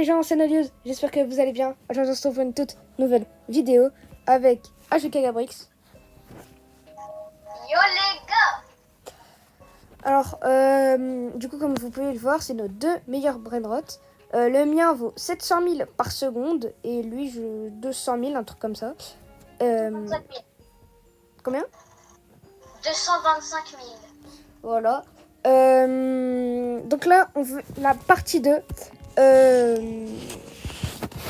les gens, c'est Nolius. J'espère que vous allez bien. Aujourd'hui, on se retrouve pour une toute nouvelle vidéo avec HK Gabrix. Yo les gars! Alors, du coup, comme vous pouvez le voir, c'est nos deux meilleurs brainrots. Le mien vaut 700 000 par seconde et lui, 200 000, un truc comme ça. 25 000. Combien? 225 000. Voilà. Donc là, on veut la partie 2.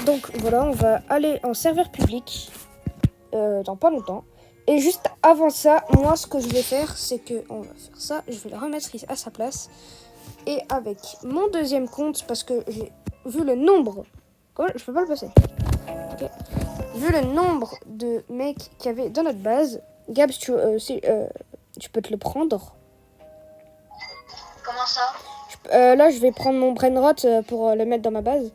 Donc voilà, on va aller en serveur public dans pas longtemps. Et juste avant ça, moi ce que je vais faire, c'est que on va faire ça. Je vais le remettre à sa place. Et avec mon deuxième compte, parce que j'ai vu le nombre. Comment je peux pas le passer. Okay. Vu le nombre de mecs qu'il y avait dans notre base, Gabs, tu peux te le prendre. Comment ça? Là, je vais prendre mon brainrot pour le mettre dans ma base.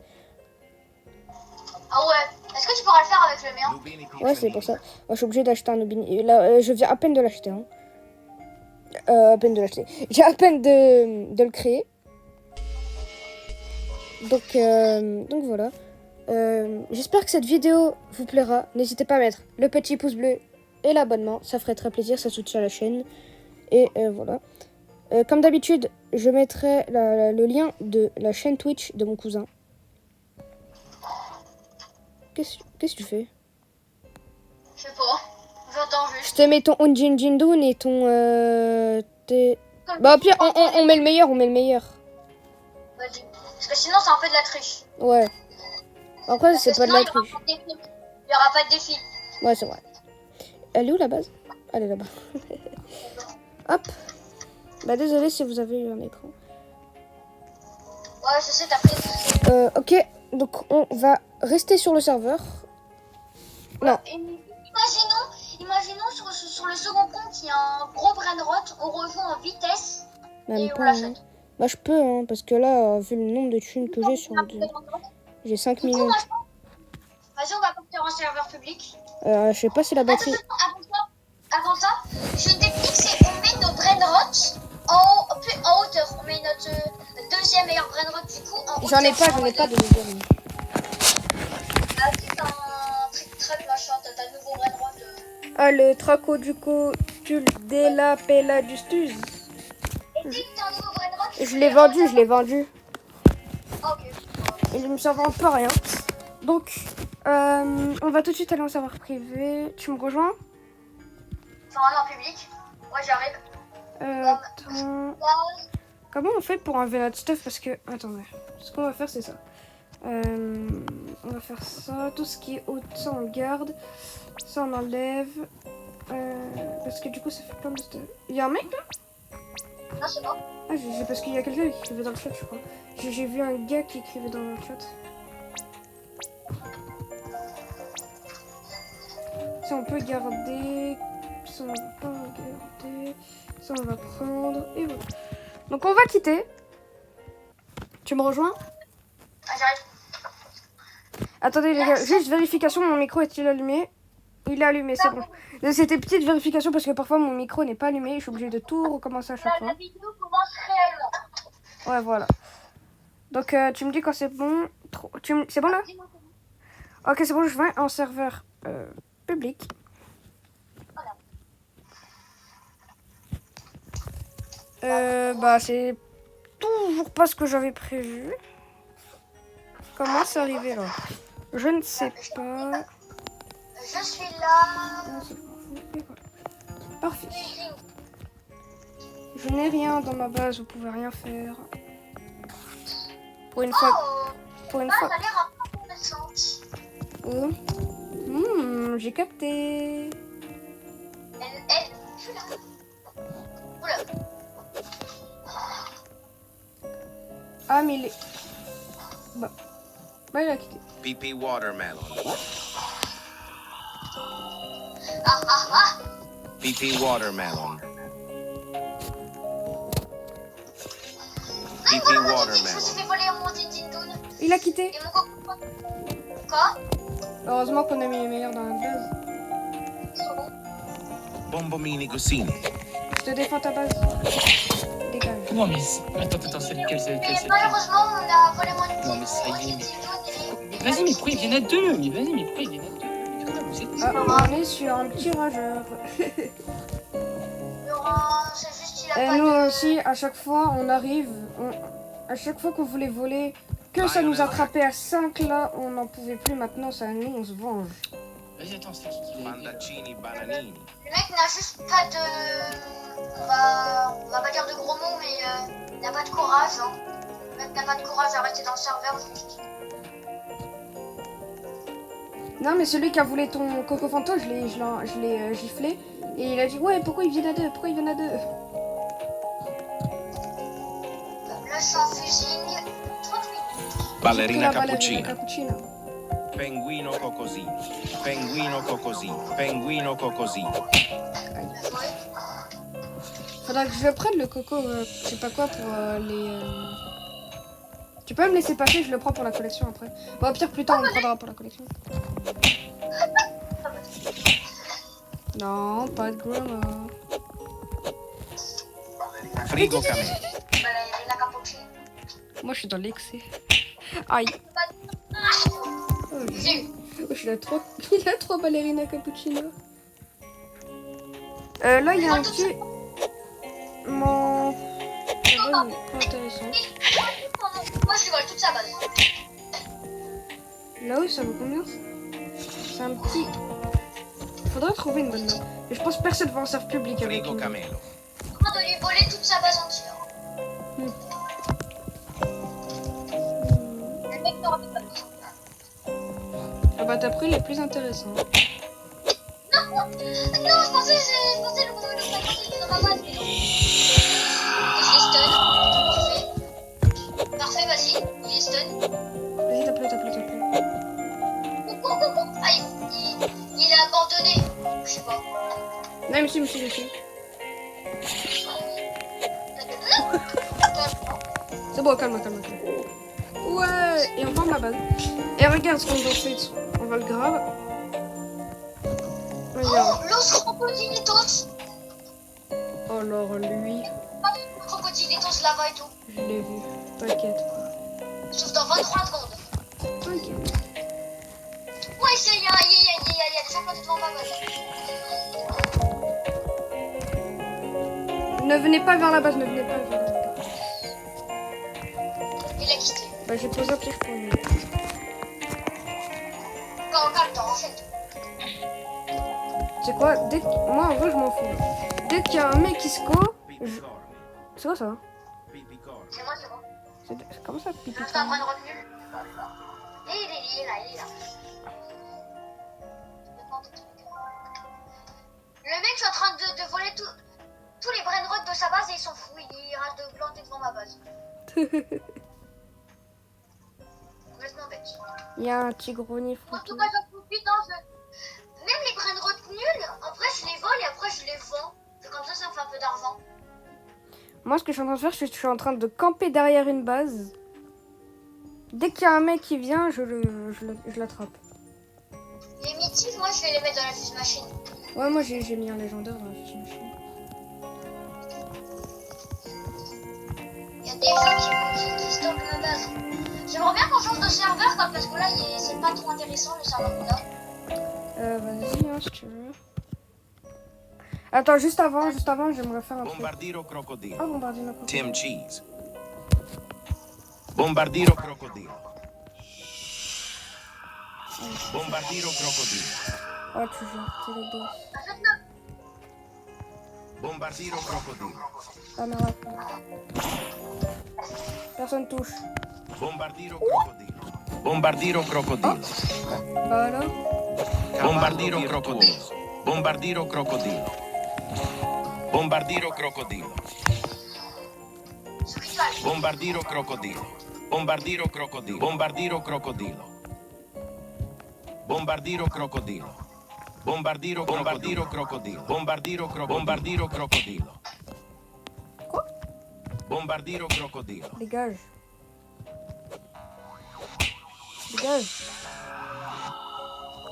Ah ouais. Est-ce que tu pourras le faire avec le mien? Ouais, c'est pour ça. Moi, je suis obligée d'acheter un Nubini. Là, je viens à peine de l'acheter. Hein. À peine de l'acheter. J'ai à peine de le créer. Donc voilà. J'espère que cette vidéo vous plaira. N'hésitez pas à mettre le petit pouce bleu et l'abonnement. Ça ferait très plaisir, ça soutient la chaîne. Et voilà. Comme d'habitude, je mettrai le lien de la chaîne Twitch de mon cousin. Qu'est-ce que tu fais? Je sais pas. J'entends Je juste. te mets ton Unjin Jindun et ton... Bah au pire, on met le meilleur, Vas-y. Parce que sinon, c'est un peu de la triche. Ouais. Après, Parce c'est que pas de sinon, la triche. Il y aura pas de défi. Ouais, c'est vrai. Elle est où la base? Elle est là-bas. Hop. Bah désolé si vous avez eu un écran. Ouais, je sais, t'as pris. Ok, donc on va rester sur le serveur. Non. Imaginons sur le second compte, il y a un gros brainrot, on rejoint en vitesse Même et on pas. Hein. l'achète. Bah je peux, hein, parce que là, vu le nombre de thunes que j'ai sur le deux, j'ai 5 millions. Vas-y, on va partir en serveur public. Je sais pas si la batterie... Avant ça, j'ai une technique, c'est on met nos brainrots en hauteur. On met notre deuxième meilleur brainrot du coup en hauteur. J'en ai pas de deuxième. Ah, c'est un trick-track machin, t'as un nouveau brainrot. Ah, le traco du coup, tu de la pella du stuz. Je l'ai vendu. Ok. Et il me servent pas rien. Donc, on va tout de suite aller en serveur privé. Tu me rejoins? Enfin, en public. Ouais, j'arrive. Attends. Comment on fait pour enlever notre stuff? Parce que, attendez, ce qu'on va faire, c'est ça. On va faire ça. Tout ce qui est haut, ça on le garde. Ça on enlève. Parce que du coup, ça fait plein de stuff. Il y a un mec là? Non, c'est bon. Ah, parce qu'il y a quelqu'un qui écrivait dans le chat, je crois. J'ai vu un gars qui écrivait dans le chat. Ça on peut garder. Ça on va pas garder. Ça on va prendre. Et voilà. Donc on va quitter. Tu me rejoins? Ah, j'arrive. Attendez les gars, juste vérification, mon micro est-il allumé? Il est allumé, c'est bon. C'était petite vérification parce que parfois mon micro n'est pas allumé. Je suis obligée de tout recommencer à chaque fois. La vidéo commence réellement. Ouais, voilà. Donc tu me dis quand c'est bon. C'est bon là? Ok, c'est bon, je vais en serveur public. Bah c'est toujours pas ce que j'avais prévu. Comment c'est arrivé là? Je ne sais pas. Je suis là. Parfait. Je n'ai rien dans ma base, vous pouvez rien faire. Pour une fois. Pour une fois. Ça a l'air un peu intéressant. Oh. J'ai capté. Je suis là. Oula. Ah, mais il est... Bah, il a quitté. BP Watermelon. BP Watermelon. BP Watermelon. Il a quitté. Et mon copain. Quoi? Heureusement qu'on a mis les meilleurs dans la base. Bombomini Gosini. Je te défends ta base. Dégage. Non mais attends, c'est lequel Mais malheureusement, on a volé mon Non mais ça y est, Vas-y, mais pourquoi ils viennent à deux? Mais vas-y, mais pourquoi ils viennent à deux? Mais quoi, vous êtes... Ah, on est sur un petit rageur. Laurent, c'est juste qu'il a Et pas nous de... aussi, à chaque fois, on arrive. À chaque fois qu'on voulait voler, que ça nous attrapait à 5 là, on n'en pouvait plus. Maintenant, ça nous, on se venge. Vas-y, attends, c'est qui l'a dit? Mandaccini bananini. Le mec n'a juste pas de... On va pas dire de gros mots, mais il n'a pas de courage. Hein. Le mec n'a pas de courage à rester dans le serveur juste. Non, mais celui qui a volé ton Coco Fanto, je l'ai giflé. Et il a dit, ouais, pourquoi ils viennent à deux? Pourquoi ils viennent à deux? Là, je suis en fusing. 30 minutes. Ballerina Ballerina cappuccina. cappuccina. Penguino cocosino. Penguino cocosino. Penguino cocosino. Bien joué. Faudra que je prenne le coco, je sais pas quoi, pour les... Tu peux me laisser passer, je le prends pour la collection après. Bon, au pire, plus tard, on le prendra pour la collection. Non, pas de grandma. Frigo camé. Ballerina cappuccino. Moi, je suis dans l'excès. Aïe. Oh, J'ai eu. il a trop ballerina cappuccino. Là, il y a un petit... Mon... Pas intéressant. Moi, je vole toute sa base. Là-haut, ça vaut combien? C'est un petit... Faudrait trouver une bonne note. Et je pense que personne va en servir public avec Frigo une... camelo. En train de lui voler toute sa base entière. Le mec n'aura pas besoin. Ah bah, t'as pris les plus intéressants. Non, je pensais le coup dans ma base, mais non. Et je l'ai stun. Parfait, vas-y, il est stun. Vas-y, t'as plus. Coucou. Ah, il a abandonné. Je sais pas. Non, monsieur. C'est bon, calme. Ouais, et on prend la base. Et regarde ce qu'on doit faire. On va le grave. Regarde. Oh, Los Crocodilitos. Oh, alors lui, Crocodilitos là-bas et tout. je l'ai vu. T'inquiète. Sauf dans 23 secondes. T'inquiète. Ouais, il y a des gens plantés devant ma base. Ne venez pas vers la base, Il a quitté. Bah, j'ai posé un piège pour lui. Calme-toi, en fait. C'est quoi? Moi, en vrai, je m'en fous. Dès qu'il y a un mec qui se co... Pipicorni. C'est quoi ça? Pipicorni. C'est moi. C'est comment ça, pipi? Je suis en train de revenir. Et il est là. Le mec, je suis en train de voler tous les brainrots de sa base et il s'en fout. Il reste de planter devant ma base. Complètement bête. Il y a un tigroni En foutu. tout cas, j'en profite. Même les brainrots nuls, en vrai, je les vole et après, je les vends. C'est comme ça me fait un peu d'argent. Moi, ce que je suis en train de faire, je suis en train de camper derrière une base. Dès qu'il y a un mec qui vient, je l'attrape. Les mythiques, moi, je vais les mettre dans la fuse machine. Ouais, moi, j'ai mis un légendaire dans la machine. Il y a des gens qui stockent ma base. J'aimerais bien qu'on change de serveur, quoi, parce que là, c'est pas trop intéressant le serveur qu'on a. Vas-y, hein, si tu veux. Attends, juste avant, j'aimerais faire un truc. Bombardiro crocodilo. Ah, bombardino. Tim Cheese. Bombardiro crocodilo. Bombardiro crocodilo. Oh, toujours, c'est le boss. Bombardiro crocodilo. Ah, mais ouais. Personne touche. Bombardiro crocodilo. Bombardiro crocodilo. Bah alors? Bombardiro crocodilo. Bombardiro crocodilo. Bombardiro crocodilo. Bombardiro crocodilo. Bombardiro crocodilo. Bombardiro crocodilo. Bombardiro crocodilo. Bombardiro crocodilo. Bombardiro crocodilo. Quoi? Bombardiro crocodilo. Dégage.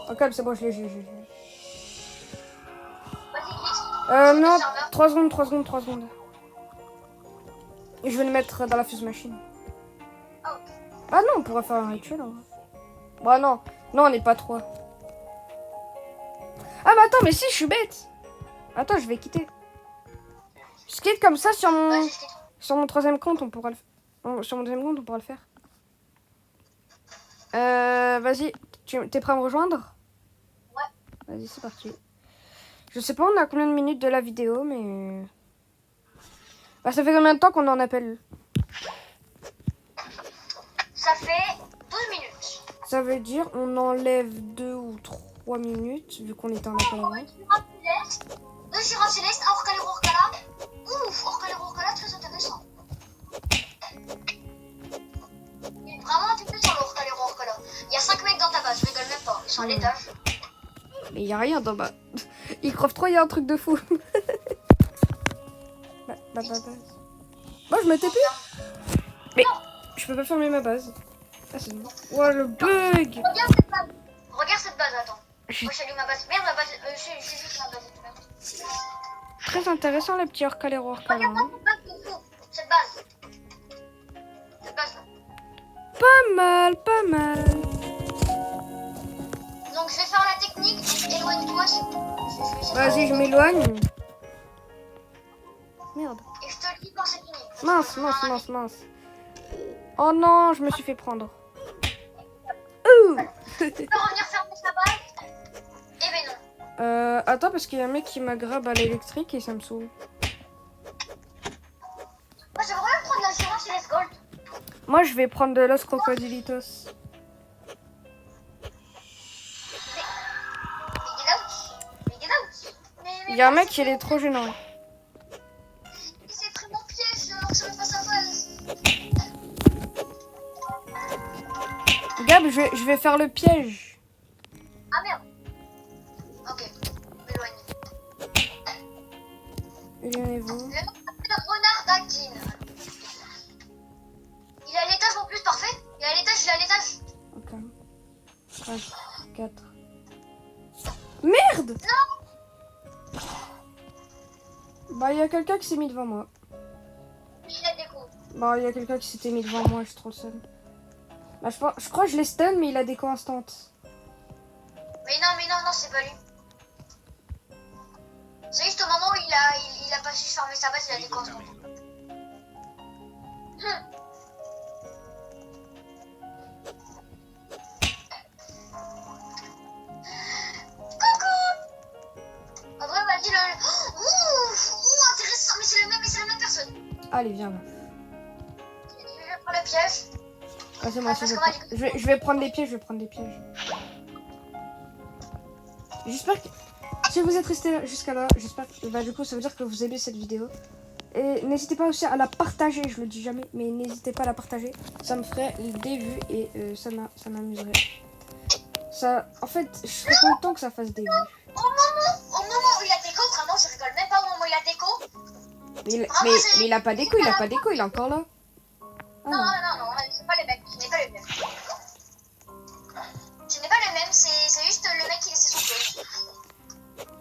Ok, c'est bon, je l'ai. Vas-y, vite. Non, 3 secondes. Et je vais le mettre dans la fuse machine. Ah, ok. Ah non, on pourrait faire un rituel. Hein. Bah non. Non, on n'est pas 3. Ah bah attends, mais si, je suis bête. Attends, je vais quitter. Je quitte comme ça sur mon... Vas-y, je quitte. Sur mon troisième compte, on pourra le faire. Sur mon deuxième compte, on pourra le faire. Vas-y, t'es prêt à me rejoindre? Ouais. Vas-y, c'est parti. Je sais pas, on a combien de minutes de la vidéo, mais... Bah, ça fait combien de temps qu'on en appelle? Ça fait 12 minutes. Ça veut dire on enlève 2 ou 3 minutes, vu qu'on était en appel avant. Deux Syrah Céleste, un Orcalero Orcala. Ouf, Orcalero Orcala, très intéressant. Il est vraiment intéressant le Orcalero Orcala. Il y a 5 mecs dans ta base, je rigole même pas. Ils sont à l'étage. Mais il y a rien dans ma... Icraft 3, il y a un truc de fou. Bah. Moi, je m'étais plus. Mais je peux pas fermer ma base. Ah, c'est bon. Oh, le bug. Regarde cette base. Regarde cette base, attends. Moi, j'allume ma base. Merde, ma base. C'est juste ma base. Merde. Très intéressant, les petits Orcalero Orcala. Regarde cette base de fou. Cette base. Cette base là. Pas mal, pas mal. Donc, je vais faire la technique. Éloigne-toi. Vas-y, je m'éloigne. Merde. Et je te le dis quand c'est fini. Mince. Oh non, je me suis fait prendre. Ouh. Tu peux revenir fermer sa base? Eh ben non. Attends, parce qu'il y a un mec qui m'aggrabe à l'électrique et ça me saoule. Moi, j'aimerais bien prendre la Syrah Céleste Gold. Moi, je vais prendre de Los Crocodilitos. Mais get out. Mais Il y a un mec, il est trop gênant. il s'est pris mon piège alors que je vais pas sa phase. Gab, je vais faire le piège. Ah merde. Ok, m'éloigne. Éloignez-vous. Le nom s'appelle Renard d'Actine. Il est à l'étage en plus, parfait. Il est à l'étage. Ok. 3, 4. Merde! Non. Bah, il y a quelqu'un qui s'est mis devant moi. Il a déco. Bah, il y a quelqu'un qui s'était mis devant moi, je suis trop seul. Bah, je crois que je l'ai stun, mais il a déco instant. Mais non, c'est pas lui. C'est juste au moment où il a pas su fermer sa base, il a déco instant. En vrai, vas-y, ouh, intéressant, mais c'est la même personne. Allez, viens là. Je vais prendre le piège. Ah, c'est moi, Parce que moi, je vais prendre des pièges, J'espère que... Si vous êtes resté jusqu'à là, j'espère que... Bah, du coup, ça veut dire que vous aimez cette vidéo. Et n'hésitez pas aussi à la partager, je le dis jamais, mais n'hésitez pas à la partager. Ça me ferait des vues et ça m'amuserait. Ça... En fait, je serais content que ça fasse des vues. Au moment où il a déco, vraiment, je rigole même pas au moment où il a déco. Mais il a pas déco, il est encore là. Ah, Non, c'est pas le même. Ce n'est pas le même. C'est juste le mec qui laissait son piège.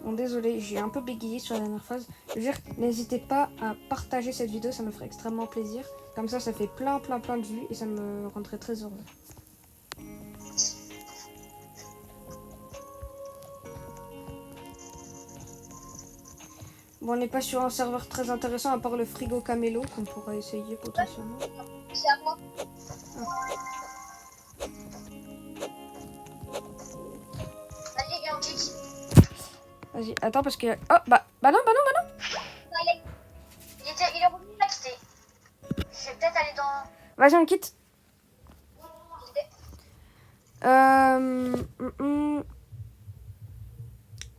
Bon, désolé, j'ai un peu bégayé sur la dernière phrase. Je veux dire, n'hésitez pas à partager cette vidéo, ça me ferait extrêmement plaisir. Comme ça fait plein de vues et ça me rendrait très heureux. Bon, on n'est pas sur un serveur très intéressant à part le frigo Camélo qu'on pourra essayer potentiellement. C'est à moi. Vas-y, viens, on quitte. Vas-y, attends parce que... Oh, bah non. Il est revenu là quitter. Je vais peut-être aller dans... Vas-y, on quitte.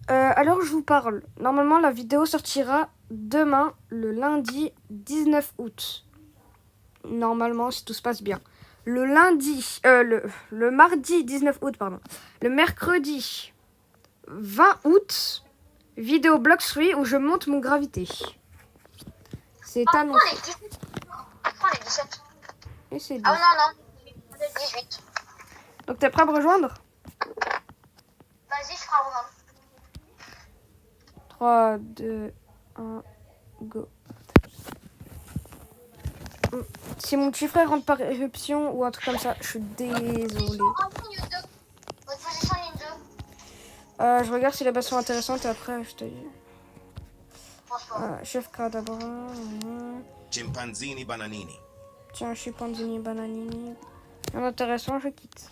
Alors je vous parle. Normalement la vidéo sortira demain, le lundi 19 août. Normalement si tout se passe bien. Le lundi, le mardi 19 août, pardon. Le mercredi 20 août, vidéo Block 3 où je monte mon gravité. C'est annoncé. Prends les 17. Et c'est Ah bien. non, 18. Donc t'es prêt à me rejoindre? Vas-y, je ferai rejoindre. 3, 2, 1, go. Si mon petit frère rentre par éruption ou un truc comme ça, je suis désolée. Ils sont en ligne de Je regarde si les bases sont intéressantes et après je te dis. Franchement. Chef Cadabra. Chimpanzini bananini. Tiens, chimpanzini bananini. Un intéressant, je quitte.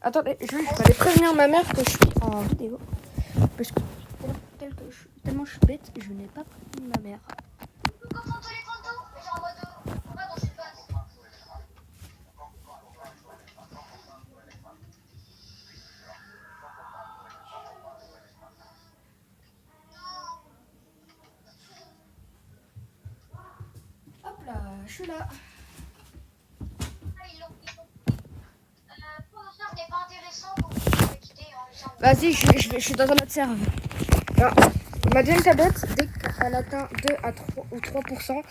Attendez, je vais aller prévenir ma mère que je suis en vidéo. Parce que tellement je suis bête, je n'ai pas prévenu ma mère. Comme dans tous les photos, mais genre en mode. On va dans une base. Hop là, je suis là. Ils l'ont. Pour le soir, n'est pas intéressant pour vous quitter. Vas-y, je suis dans un autre serveur. Alors, ma deuxième tablette, dès qu'elle atteint 2 à 3 ou 3%,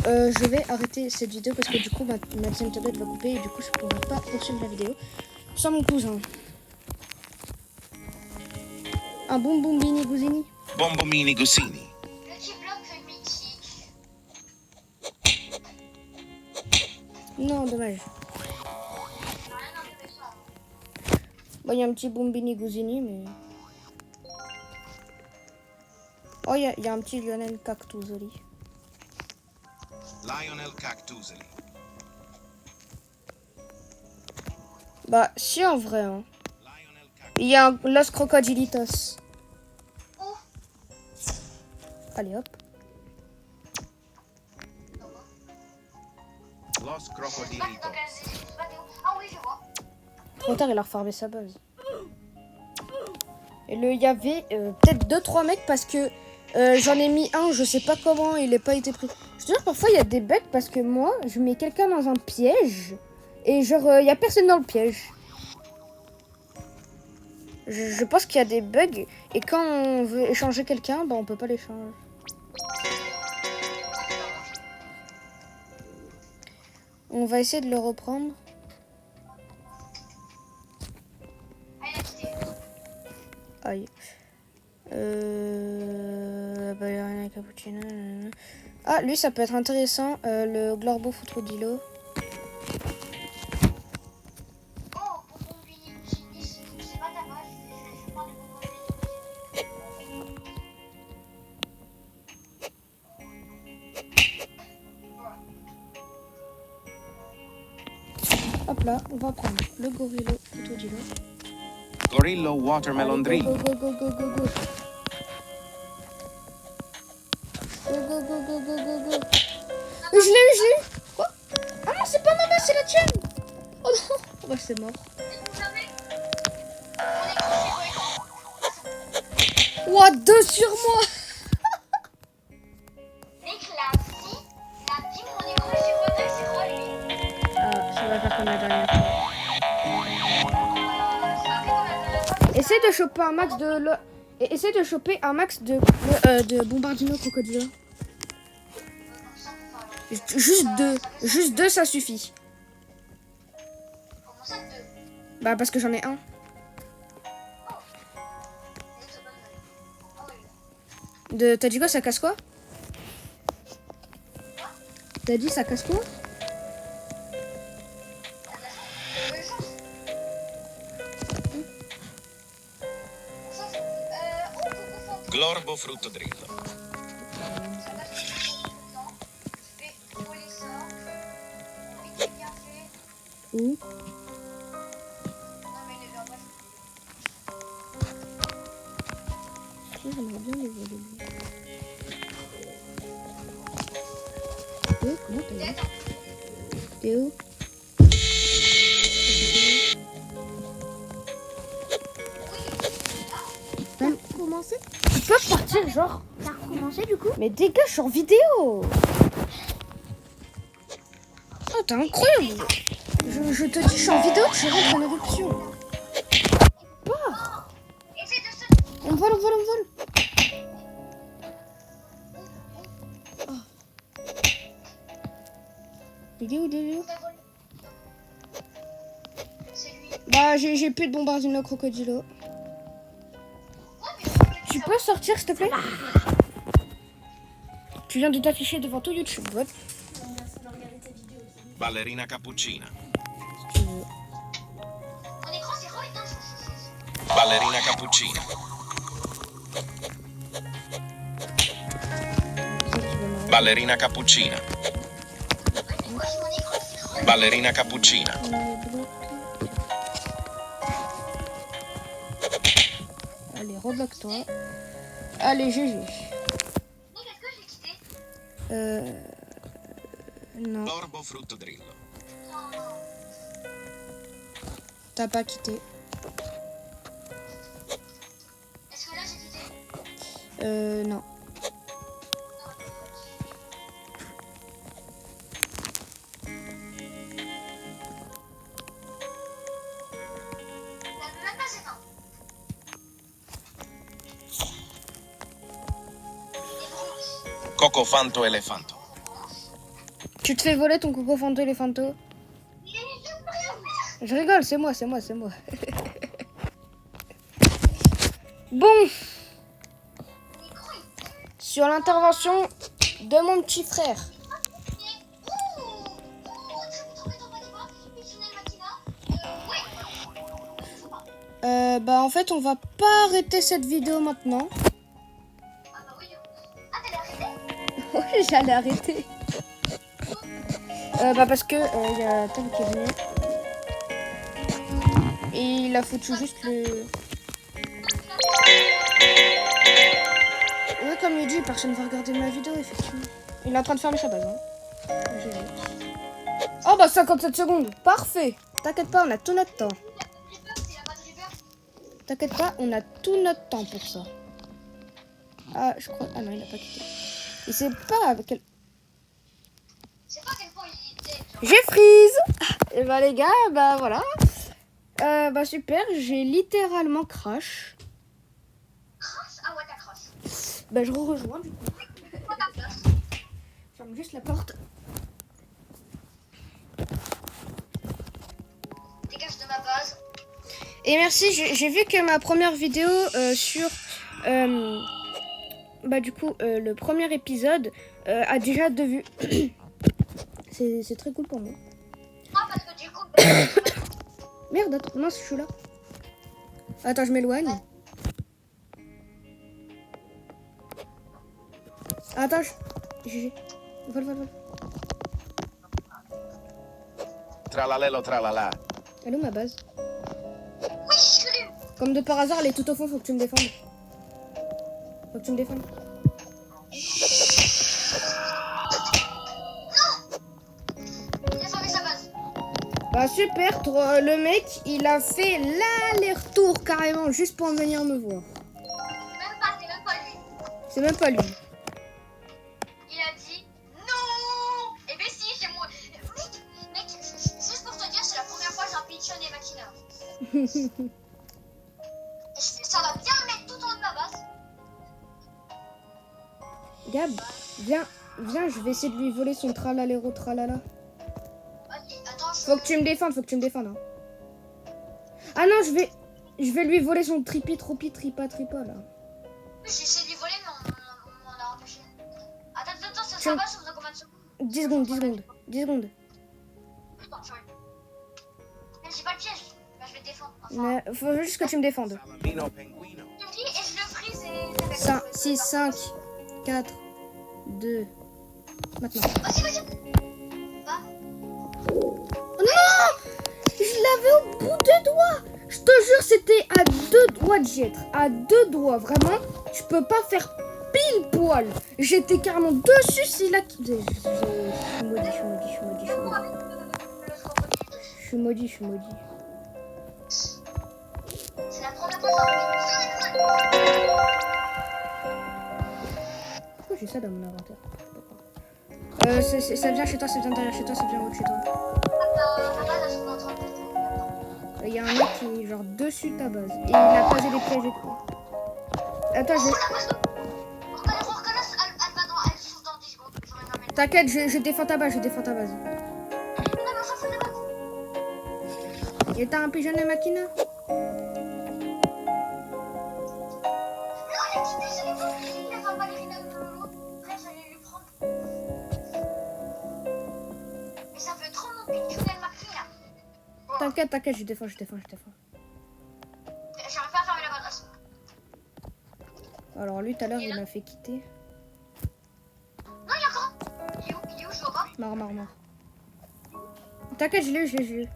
je vais arrêter cette vidéo parce que du coup, ma deuxième tablette va couper et du coup, je ne pourrai pas poursuivre la vidéo sans mon cousin. Un boum boum bini gouzini. Bombomini Gusini. Le petit bloc mythique. Non, dommage. Rien d'intéressant. Bon, il y a un petit boum bini gouzini, mais... Oh, il y a un petit Lionel Cactusoli. Lionel Cactuseli. Bah, si en vrai, hein. Lionel Il y a un Los Crocodilitos. Où? Allez, hop. Los Pas dans Crocodilitos. quel. Ah oui, je vois. Trop tard, il a refarmé sa base. Et il y avait peut-être 2-3 mecs parce que j'en ai mis un, je sais pas comment, il n'a pas été pris. Je te jure, parfois il y a des bugs parce que moi, je mets quelqu'un dans un piège et genre, il y a personne dans le piège. Je pense qu'il y a des bugs et quand on veut échanger quelqu'un, bah on peut pas l'échanger. On va essayer de le reprendre. Ah, il a quitté. Aïe. Ballerina cappuccino. Nanana. Ah, lui, ça peut être intéressant. Le Glorbo Futrudilo. Oh, bonbon Billy, c'est pas ta base. Je prends des bonbons Billy. Hop là, on va prendre le Gorillo Futrudilo. Gorillo Watermelon Allez, Dream. go, go, go, go, go, go. Go, go, go, go, go, go, go. Je l'ai eu. Quoi? Ah non, c'est pas ma main, c'est la tienne. Oh non. Oh bah, c'est mort. Vous savez, on est couché, Ouah, 2 sur moi. Nick, la vie, mon écran, c'est quoi lui? Ah, ça va faire comme la dernière fois. Ça fait comme la dernière fois. Essaye de choper un max de... Et essaye de choper un max de Bombardino Crocodilo. Juste deux, ça suffit. Comment ça, 2? Bah parce que j'en ai un. T'as dit quoi, ça casse quoi? T'as dit ça casse quoi? Glorbo Fruttodrillo. Où? J'aimerais bien les voler. Comment t'as eu? T'es où? Commencer? Tu peux partir, genre. T'as recommencé du coup? Mais dégage, je suis en vidéo. Oh, t'es incroyable. Je te dis, je suis en vidéo, tu rentres en éruption. Pars. On vole. Oh. Il est où? Bah, j'ai plus de Bombardino Crocodilo. Tu peux sortir, s'il te plaît? Tu viens de t'afficher devant tout YouTube, ouais. Ballerina Cappuccina. Si tu veux. Mon écran, c'est quoi Ballerina cappuccina. Ballerina cappuccina. Ballerina cappuccina. Allez, rebloque-toi. Allez, GG. Nick, est-ce que j'ai quitté? Non, Glorbo fruttodrillo. t'as pas quitté. Est-ce que là j'ai quitté? Non. Ça peut même pas s'éteindre. Des bronzes. Coco fanto elefanto. Tu te fais voler ton coco fanto elefanto? Je rigole, c'est moi. Bon. Sur l'intervention de mon petit frère. Bah en fait on va pas arrêter cette vidéo maintenant. Ah bah oui. Ah, t'allais arrêter? Oui, j'allais arrêter. Bah parce que y a Tom qui est venu. Et il a foutu juste le... Ouais, comme il dit, personne va regarder ma vidéo, effectivement. Il est en train de fermer sa base. Hein. Oh bah 57 secondes, parfait. T'inquiète pas, on a tout notre temps. C'est la batterie verte. T'inquiète pas, on a tout notre temps pour ça. Ah, je crois... Ah non, il a pas quitté. Il sait pas avec quel... Je sais pas à quel point il était. Genre, J'ai freeze. Et bah les gars, bah voilà. Bah super, j'ai littéralement crash. crasse. Ah ouais, t'as crasse. Bah je rejoins du coup. Prends ta place. Ferme juste la porte. Dégage de ma base. Et merci, j'ai vu que ma première vidéo sur... bah du coup, le premier épisode a déjà 2 vues. C'est très cool pour moi. Moi, parce que du coup, Merde, attends, mince, je suis là. Attends, je m'éloigne. Attends, GG. Vol. Tralalelo tralala. Elle est où ma base? oui, je l'ai eu. Comme de par hasard, elle est tout au fond, faut que tu me défendes. Faut que tu me défendes. Il a fermé sa base. Bah super, le mec, il a fait l'aller-retour carrément juste pour venir me voir. Même pas, c'est même pas lui. C'est même pas lui. Il a dit non. Eh ben si, j'ai moi. Mec, juste pour te dire, c'est la première fois que j'implitionne les maquineurs. Ça va bien me mettre tout en haut de ma base. Gab, viens, je vais essayer de lui voler son tralalero tralala. Vas-y, attends, Faut que tu me défendes, hein. Ah non, je vais lui voler son tripi tripa là. J'ai essayé de lui voler, mais on l'a empêché. Attends, ça va, ça vous a combien de secondes? 10 secondes. Putain, sorry. Mais j'ai pas de piège. Bah, je vais te défendre. Enfin, Mais faut juste que tu me défendes. Salamino penguino. tu me dis et je le freeze et... 5, 6, 5, 4, 2, maintenant. Vas-y. Va. Non! Je l'avais au bout des doigts! Je te jure, c'était à 2 doigts d'y être. À 2 doigts, vraiment. Je peux pas faire pile poil. J'étais carrément dessus, c'est là qui... Je suis maudit. C'est la première fois que Pourquoi j'ai ça dans mon inventaire? Ça vient chez toi, ça vient derrière chez toi, ça vient au-dessus de toi. Il y a un mec qui est genre dessus ta base. Et il a posé des pièges et tout. Attends, T'inquiète, je défends ta base, Et t'as un pigeon de maquina? T'inquiète, je défends. J'arrive pas à fermer Alors lui, tout à l'heure, il m'a fait quitter. Non, il y a encore un. Il est où, je vois pas. Mort. T'inquiète, je l'ai eu.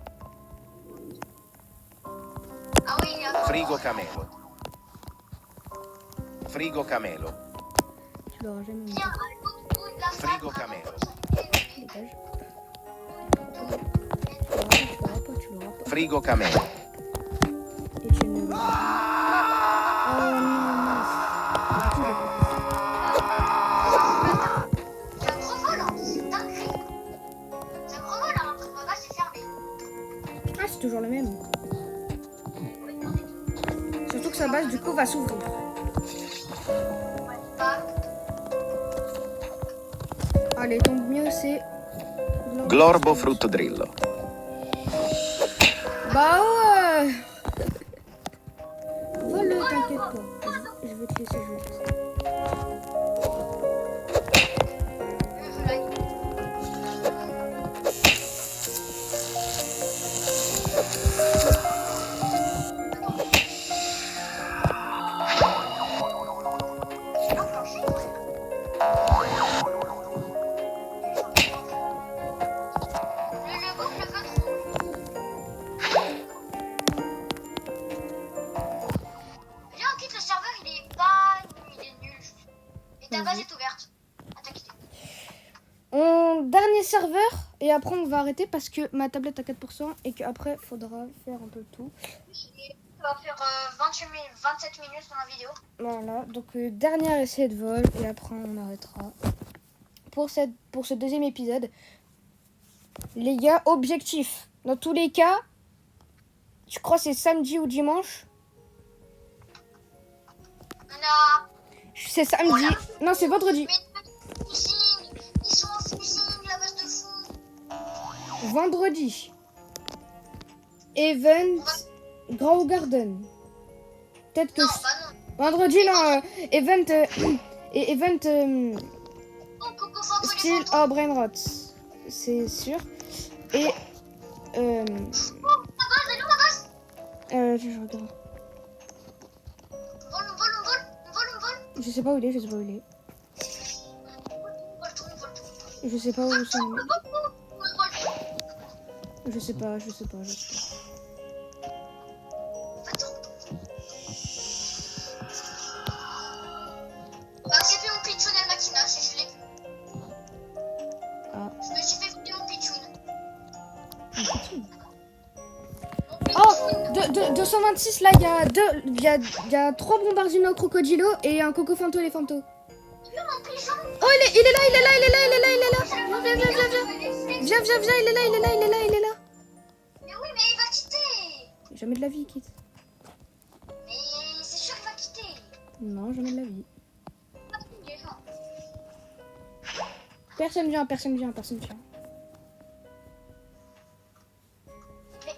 Ah oui, il y a encore. Frigo camelo. Frigo camelo. Tu l'auras jamais mis. Viens, à l'autre bout de la salle. Frigo camelo. Dégage. Tu l'auras pas. Frigo camelo. Et tu ne l'auras pas. Oh non, mince. Il y a un gros vol, hein. C'est dingue. C'est un gros vol, hein. Notre bagage est fermé. Ah, c'est toujours le même. Surtout que sa base, du coup, va s'ouvrir. Allez, ton mieux, c'est... Glorbo fruttodrillo. Bah ouais. Vole, t'inquiète pas. Je vais te laisser. Viens, on quitte le serveur, il est pas... Il est nul. Et ta base est ouverte. À t'as quitté. Dernier serveur. Et après, on va arrêter parce que ma tablette a 4%. Et qu'après, faudra faire un peu tout. Ça va faire 27 minutes dans la vidéo. Voilà. Donc, dernier essai de vol. Et après, on arrêtera. Pour ce deuxième épisode. Les gars, objectif. Dans tous les cas, je crois que c'est samedi ou dimanche. On a... C'est samedi. Non, c'est vendredi. Mais ils sont en fusing, la base de fou. Vendredi. Event Grow Garden. Peut-être que... Non, bah non. Vendredi, non. Event... event... Oh, Coco Fanto, les style... fantômes. Oh, Brainrot. C'est sûr. Et... Oh, ma base, elle est où ma base? je regarde. On vole. Je sais pas où il est. On vole tout. Je sais pas où c'est. On vole tout. Je sais pas. J'ai fait mon pitchoun El Machina, je l'ai vu. Ah. Je me suis fait goûter mon pitchoun. Oh, 226 là, il y a 3 bombardino crocodilo et un coco fanto éléphanto. Mon pigeon. Oh, il est là. Viens, il est là. Mais oui, mais il va quitter. Jamais de la vie, il quitte. Mais c'est sûr qu'il va quitter. Non, jamais de la vie. Il est fort. Personne vient. Mais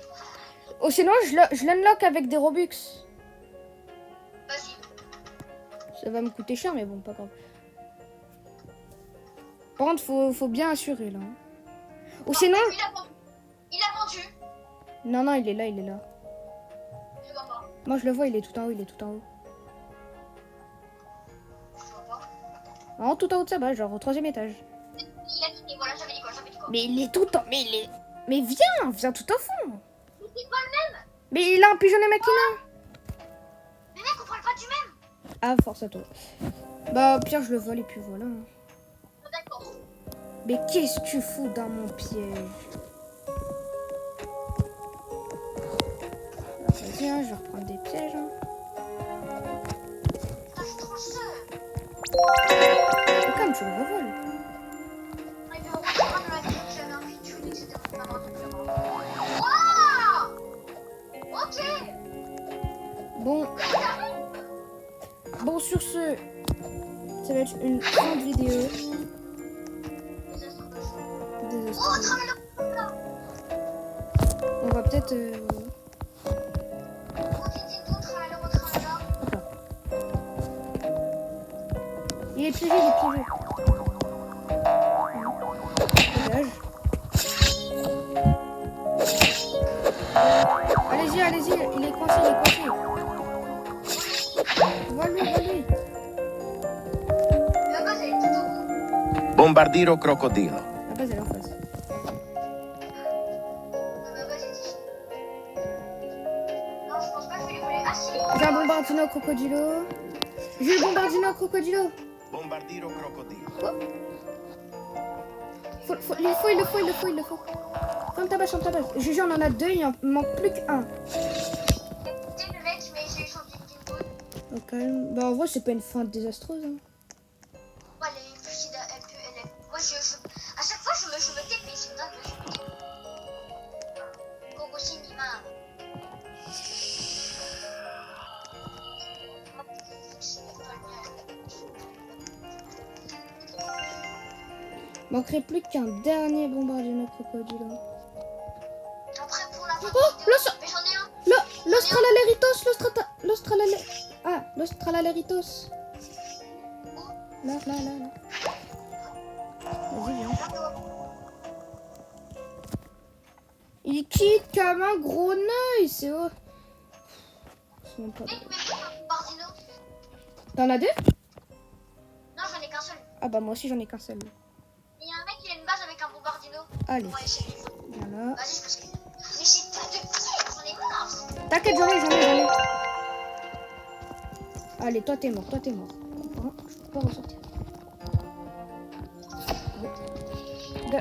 Oh, sinon, je l'unlock avec des Robux. vas-y. Ça va me coûter cher, mais bon, pas grave. Par contre, faut bien assurer, là. Ou sinon... Il a vendu. Non, il est là. Je vois pas. Moi, je le vois, il est tout en haut. Je vois pas. En tout en haut de sa base, genre au 3e étage. Il a quitté, voilà, j'avais dit quoi. Mais il est tout en... Mais viens tout au fond. Mais c'est pas le même. Mais il a un pigeonnet maquina. Mais mec, on parle pas du même. Ah, force à toi. Bah, au pire, je le vole et puis voilà. D'accord. Mais qu'est-ce que tu fous dans mon piège? Vas-y, hein, je vais reprendre des pièges. Hein. Putain, je suis trop seul. Et comme tu le revoles. Il veut reprendre la vie que j'avais un pitchoun, etc. Waouh. Ok. Bon, sur ce, ça va être une grande vidéo. Oh, travaille là. On va peut-être... Il est piégé. Dégage. Allez-y, il est coincé. Vois-lui. Bombardiro crocodilo. La base elle est en face. Vas-y, dis. Non, je pense pas que je vais les voler. Ah si. J'ai un bombardino crocodilo. J'ai le bombardino crocodilo. Bombardiro crocodilo. Il le faut. Ferme ta bâche. Juju, on en a 2, il en manque plus qu'un. C'est le mec, mais j'ai eu son victime code. Au calme. Bah en vrai, c'est pas une fin désastreuse. Hein. Ouais, elle est lucide, elle est. Moi, à chaque fois, je me tape, mais c'est dingue, je me tape. Gogo Cinema. Manquerait plus qu'un dernier bombardino crocodilo. Après, pour la fin Oh, de vidéo, mais j'en ai un. L'Australaleritos. Là. Vas-y, viens. Il quitte comme un gros œil, c'est haut. C'est même pas Mec, drôle. mais un bombardino. T'en as 2? Non, j'en ai qu'un seul. Ah bah moi aussi j'en ai qu'un seul. Il y a un mec qui a une base avec un bombardino. Allez, Ouais, c'est lui. viens là. Vas-y, parce que. Mais j'ai pas de pieds, j'en ai marre. T'inquiète, j'en ai. Allez, toi t'es mort. Hein, je peux pas ressortir.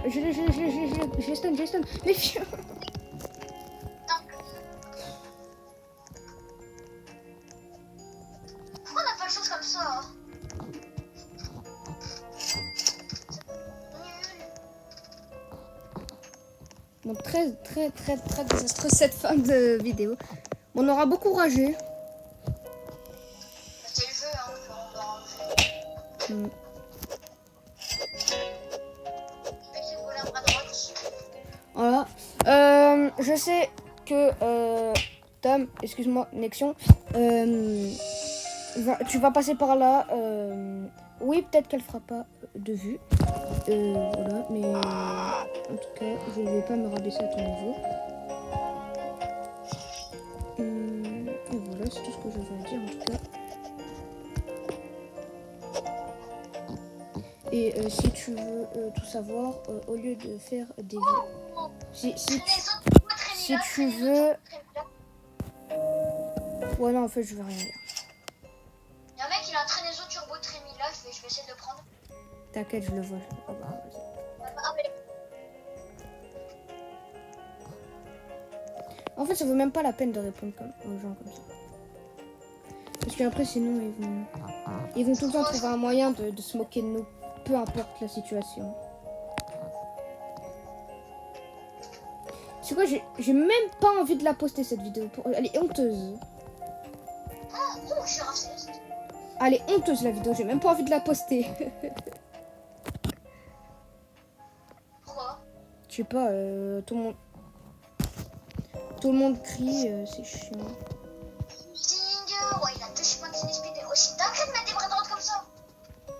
Je l'ai stun. Méfiant. Pourquoi on n'a pas de choses comme ça hein? Bon, très désastreuse cette fin de vidéo. On aura beaucoup ragé. C'est le jeu, hein, on va enlever. Je vais essayer de voler un bras droite. Voilà. Je sais que Tom, excuse-moi, Nexion, tu vas passer par là. Oui, peut-être qu'elle fera pas de vue. Voilà, mais en tout cas, je ne vais pas me rabaisser à ton niveau. Et voilà, c'est tout ce que je veux dire en tout cas. Et si tu veux tout savoir, au lieu de faire des vues, si tu veux... Voilà, en fait, je vais rien dire. Il y a un mec, il a un Trenezo Turbo Tremila, je vais essayer de le prendre. T'inquiète, je le vois. Ah bah, vas-y. Ah, mais... En fait, ça vaut même pas la peine de répondre aux gens comme ça. Parce qu'après, sinon, ils vont tout le temps trouver un moyen de se moquer de nous, peu importe la situation. C'est quoi, j'ai même pas envie de la poster cette vidéo. Elle est honteuse. Oh, je suis raciste. Elle est honteuse la vidéo, j'ai même pas envie de la poster. Pourquoi? Je sais pas, tout le monde crie, c'est chiant. Ouais, il a 2 points de speed et aussi t'inquiète de mettre des bras droits comme ça.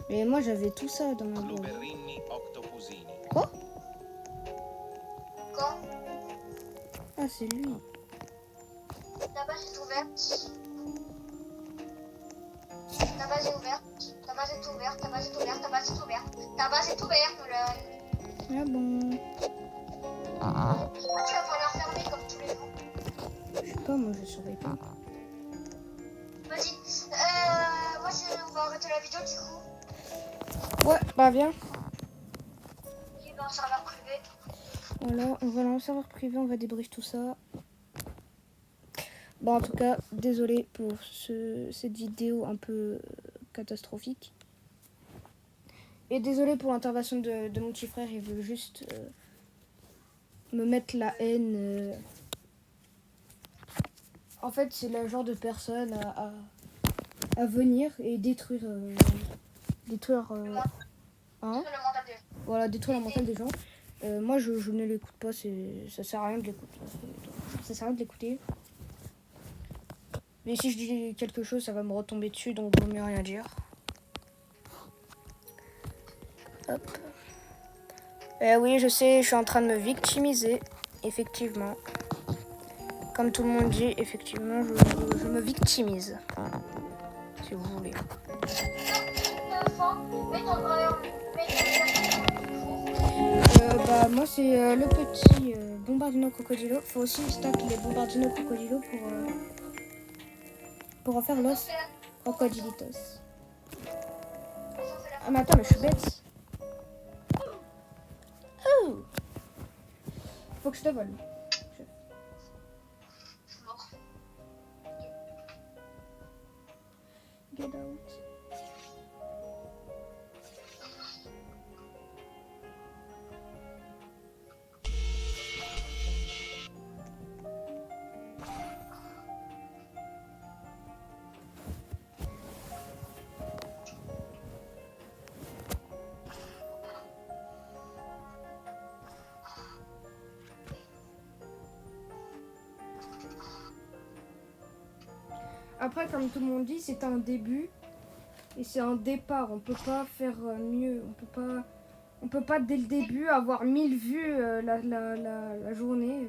Mais moi j'avais tout ça dans ma boîte. Luperrini octopusini. Quoi? Quoi? Ah, c'est lui. Ta base est ouverte. Ta base est ouverte. Ta base est ouverte. Ta base est ouverte. Ta base est ouverte. Ta base est ouverte, Nolan. Ah bon? Pourquoi tu vas pouvoir la refermer comme tous les jours? Je sais pas, moi je surveille pas. Vas-y. Moi, on va arrêter la vidéo du coup. Ouais, bah viens. Il va en serveur privé. Voilà, on va dans le serveur privé, on va débrief tout ça. Bon, en tout cas, désolé pour cette vidéo un peu catastrophique. Et désolé pour l'intervention de mon petit frère, il veut juste me mettre la haine. En fait, c'est le genre de personne à venir et détruire... hein, Le mental des gens. voilà, détruire la mentale des gens. Moi, je ne l'écoute pas, ça sert à rien de l'écouter. Ça sert à rien de l'écouter. Mais si je dis quelque chose, ça va me retomber dessus, donc vaut mieux rien dire. Hop. Oui, je sais, je suis en train de me victimiser, effectivement. Comme tout le monde dit, effectivement, je me victimise. Si vous voulez. Mets ton Moi c'est le petit Bombardino Crocodilo. Faut aussi stack les Bombardino Crocodilo pour en faire l'os Crocodilitos. Ah mais attends, mais je suis bête. Oh, faut que je te vole. Je suis mort. Get out. Après, comme tout le monde dit, c'est un début et c'est un départ. On peut pas faire mieux. On peut pas dès le début avoir 1000 vues la journée.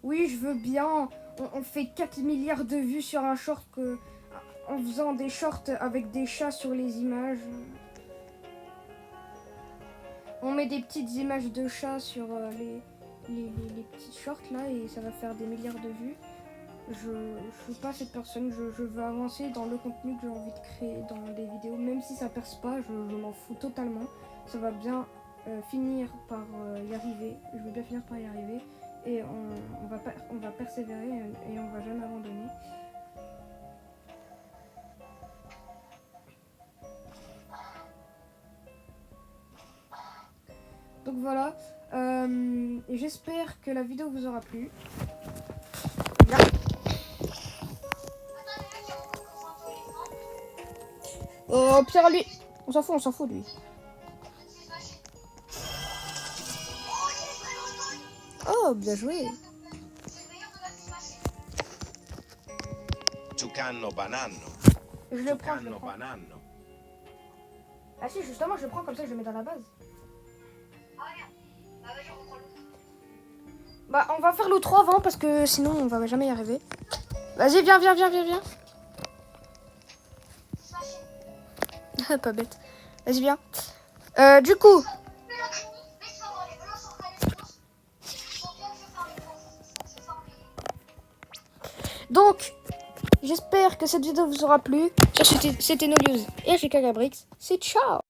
Oui, je veux bien. On fait 4 milliards de vues sur un short en faisant des shorts avec des chats sur les images. On met des petites images de chats sur les petits shorts là et ça va faire des milliards de vues. Je suis pas cette personne, je veux avancer dans le contenu que j'ai envie de créer dans des vidéos, même si ça perce pas, je m'en fous totalement. Ça va bien finir par y arriver, je veux bien finir par y arriver et on va persévérer et on va jamais abandonner. Donc voilà, et j'espère que la vidéo vous aura plu. Là. Attends, les mecs, ils ont tous les francs. Oh Pierre lui, on s'en fout de lui. Oh bien joué. C'est le meilleur de la fiche machine. Tucano banano. Je le prends. Tucano banano. Ah si justement je le prends comme ça je le mets dans la base. Ah, regarde. Bah, vas-y, on reprend l'autre. Bah on va faire l'autre avant parce que sinon on va jamais y arriver. Vas-y viens. Fiche machine. Pas bête. Vas-y viens. Du coup. Fais la clinique, mais tu vas voir les velours sur les courses. Faut bien que je fasse les courses. Je forme les. Donc, j'espère que cette vidéo vous aura plu. C'était Nolius et Chica Gabrix. C'est ciao.